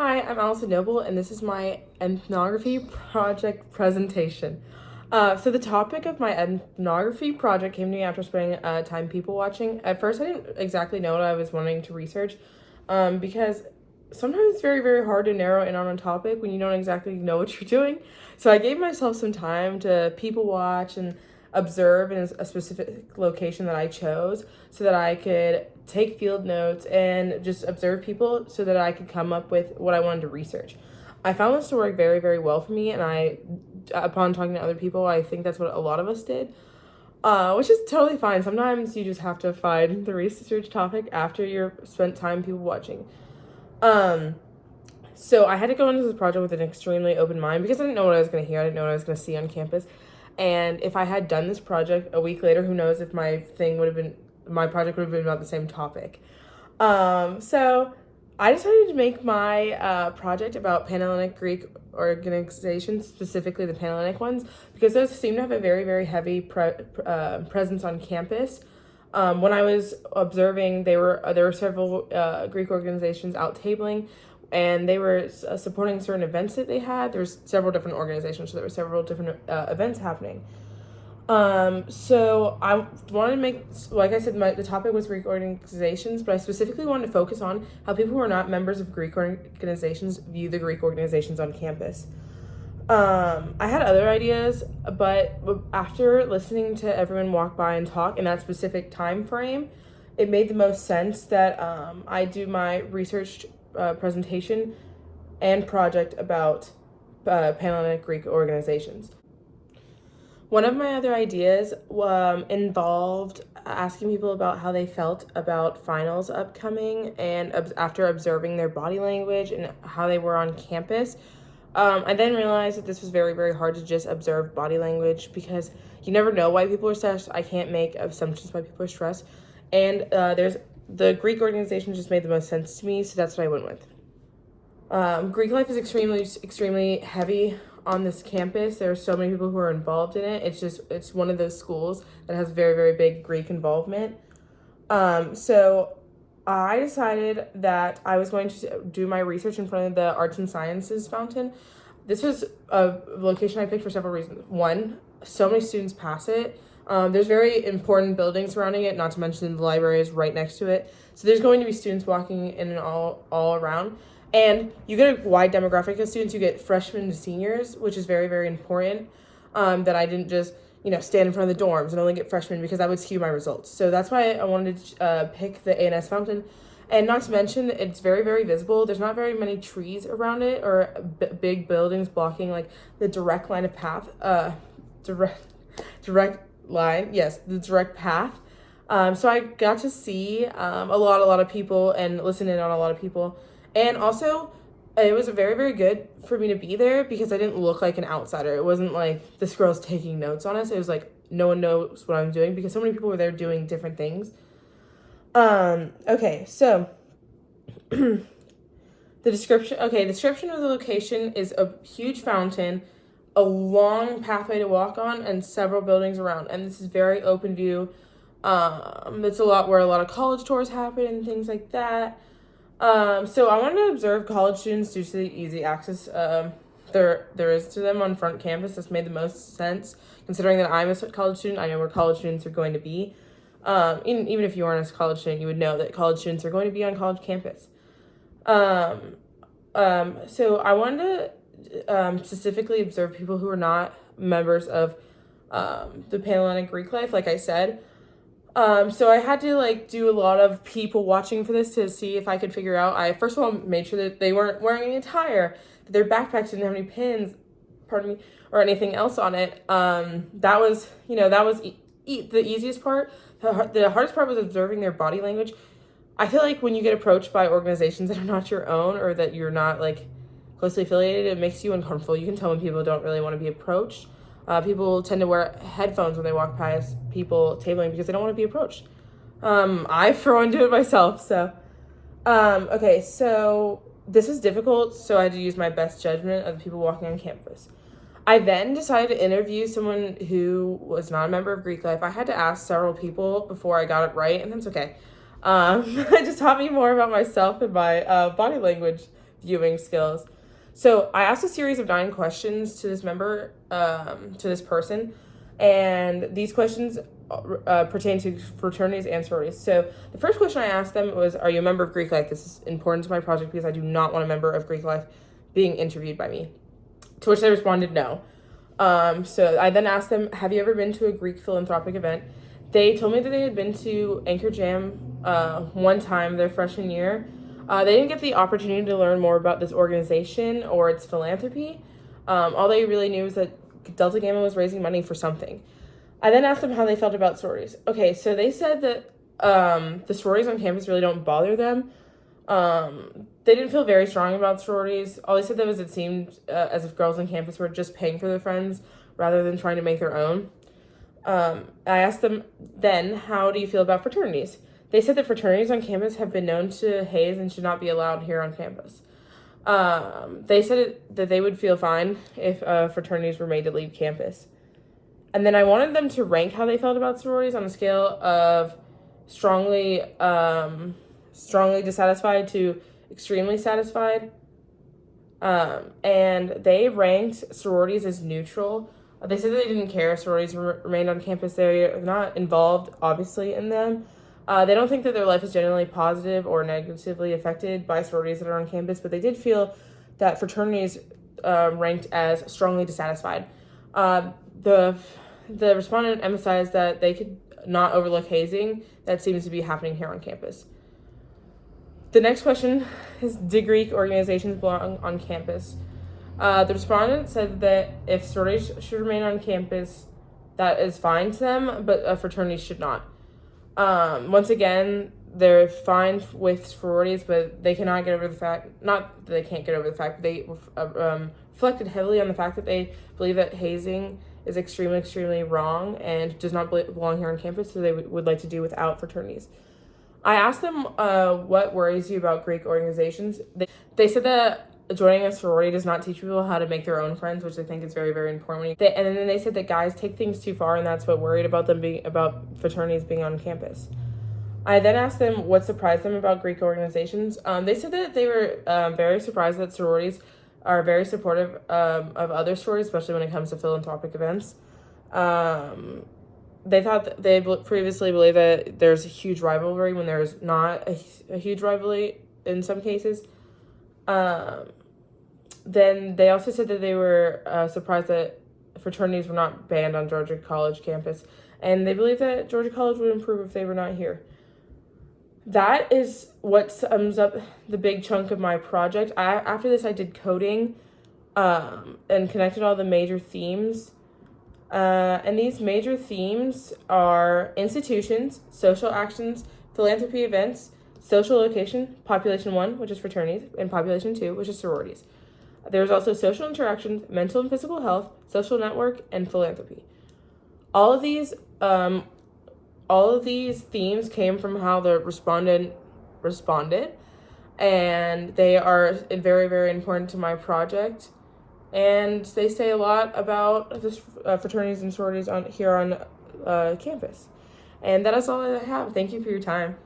Hi, I'm Allison Noble, and this is my Ethnography Project presentation. So the topic of my Ethnography Project came to me after spending time people watching. At first, I didn't exactly know what I was wanting to research, because sometimes it's very, very hard to narrow in on a topic when you don't exactly know what you're doing. So I gave myself some time to people watch and observe in a specific location that I chose so that I could take field notes and just observe people so that I could come up with what I wanted to research. I found this to work very, very well for me, and upon talking to other people, I think that's what a lot of us did, which is totally fine. Sometimes you just have to find the research topic after you've spent time people watching. So I had to go into this project with an extremely open mind because I didn't know what I was going to hear. I didn't know what I was going to see on campus. And if I had done this project a week later, who knows if my project would have been about the same topic. So I decided to make my project about Panhellenic Greek organizations, specifically the Panhellenic ones, because those seem to have a very, very heavy presence on campus. When I was observing, there were several Greek organizations out tabling, and they were supporting certain events that they had. There's several different organizations, so there were several different events happening. So I wanted to make, like I said, the topic was Greek organizations, but I specifically wanted to focus on how people who are not members of Greek organizations view the Greek organizations on campus. I had other ideas, but after listening to everyone walk by and talk in that specific time frame, it made the most sense that I do my research presentation and project about Panhellenic Greek organizations. One of my other ideas involved asking people about how they felt about finals upcoming and after observing their body language and how they were on campus. I then realized that this was very, very hard to just observe body language because you never know why people are stressed. I can't make assumptions why people are stressed. And the Greek organization just made the most sense to me, so that's what I went with. Greek life is extremely, extremely heavy on this campus. There are so many people who are involved in it. It's one of those schools that has very, very big Greek involvement. So I decided that I was going to do my research in front of the Arts and Sciences Fountain. This was a location I picked for several reasons. One, so many students pass it. There's very important buildings surrounding it, not to mention the library is right next to it. So there's going to be students walking in and all around. And you get a wide demographic of students. You get freshmen to seniors, which is very, very important, that I didn't just, stand in front of the dorms and only get freshmen because that would skew my results. So that's why I wanted to pick the A&S Fountain. And not to mention, it's very, very visible. There's not very many trees around it or big buildings blocking, like, the direct line of path. Direct line. Yes, the direct path. So I got to see a lot of people and listen in on a lot of people. And also, it was very, very good for me to be there because I didn't look like an outsider. It wasn't like this girl's taking notes on us. It was like no one knows what I'm doing because so many people were there doing different things. Okay, so the description of the location is a huge fountain, a long pathway to walk on, and several buildings around. And this is very open view. It's a lot where a lot of college tours happen and things like that. So I wanted to observe college students due to the easy access there is to them on front campus. This made the most sense considering that I'm a college student. I know where college students are going to be. Even if you aren't a college student, you would know that college students are going to be on college campus. So I wanted to specifically observe people who are not members of the Panhellenic Greek life, like I said. So I had to do a lot of people watching for this to see if I could figure out. I first of all made sure that they weren't wearing any attire, that their backpacks didn't have any pins, or anything else on it. That was the easiest part. The hardest part was observing their body language. I feel like when you get approached by organizations that are not your own or that you're not closely affiliated, it makes you uncomfortable. You can tell when people don't really want to be approached. People tend to wear headphones when they walk past people tabling because they don't want to be approached. I, for one, do it myself. So, okay, so this is difficult, so I had to use my best judgment of the people walking on campus. I then decided to interview someone who was not a member of Greek life. I had to ask several people before I got it right, and that's okay. It just taught me more about myself and my body language viewing skills. So I asked a series of 9 questions to this member, to this person, and these questions pertain to fraternities and sororities. So the first question I asked them was, are you a member of Greek life? This is important to my project because I do not want a member of Greek life being interviewed by me. To which they responded no. So I then asked them, have you ever been to a Greek philanthropic event? They told me that they had been to Anchor Jam one time their freshman year. They didn't get the opportunity to learn more about this organization or its philanthropy. All they really knew was that Delta Gamma was raising money for something. I then asked them how they felt about sororities. Okay, so they said that the sororities on campus really don't bother them. They didn't feel very strong about sororities. All they said that was it seemed as if girls on campus were just paying for their friends rather than trying to make their own. I asked them then, how do you feel about fraternities? They said that fraternities on campus have been known to haze and should not be allowed here on campus. They said that they would feel fine if fraternities were made to leave campus. And then I wanted them to rank how they felt about sororities on a scale of strongly dissatisfied to extremely satisfied. And they ranked sororities as neutral. They said they didn't care if sororities remained on campus. They're not involved, obviously, in them. They don't think that their life is generally positive or negatively affected by sororities that are on campus, but they did feel that fraternities ranked as strongly dissatisfied. The respondent emphasized that they could not overlook hazing that seems to be happening here on campus. The next question is, do Greek organizations belong on campus? The respondent said that if sororities should remain on campus, that is fine to them, but fraternities should not. Once again, they're fine with sororities, but they cannot get over the fact, not that they can't get over the fact, but they reflected heavily on the fact that they believe that hazing is extremely, extremely wrong and does not belong here on campus, so they would like to do without fraternities. I asked them what worries you about Greek organizations. They said that joining a sorority does not teach people how to make their own friends, which I think is very, very important. And then they said that guys take things too far, and that's what worried about them about fraternities being on campus. I then asked them what surprised them about Greek organizations. They said that they were very surprised that sororities are very supportive of other sororities, especially when it comes to philanthropic events. They thought that they previously believed that there's a huge rivalry when there's not a huge rivalry in some cases. Then they also said that they were surprised that fraternities were not banned on Georgia College campus, and they believe that Georgia College would improve if they were not here. That is what sums up the big chunk of my project. After this, I did coding and connected all the major themes. And these major themes are institutions, social actions, philanthropy events, social location, population 1, which is fraternities, and population 2, which is sororities. There's also social interactions, mental and physical health, social network, and philanthropy. All of these themes came from how the respondent responded, and they are very, very important to my project. And they say a lot about this fraternities and sororities here on campus. And that is all I have. Thank you for your time.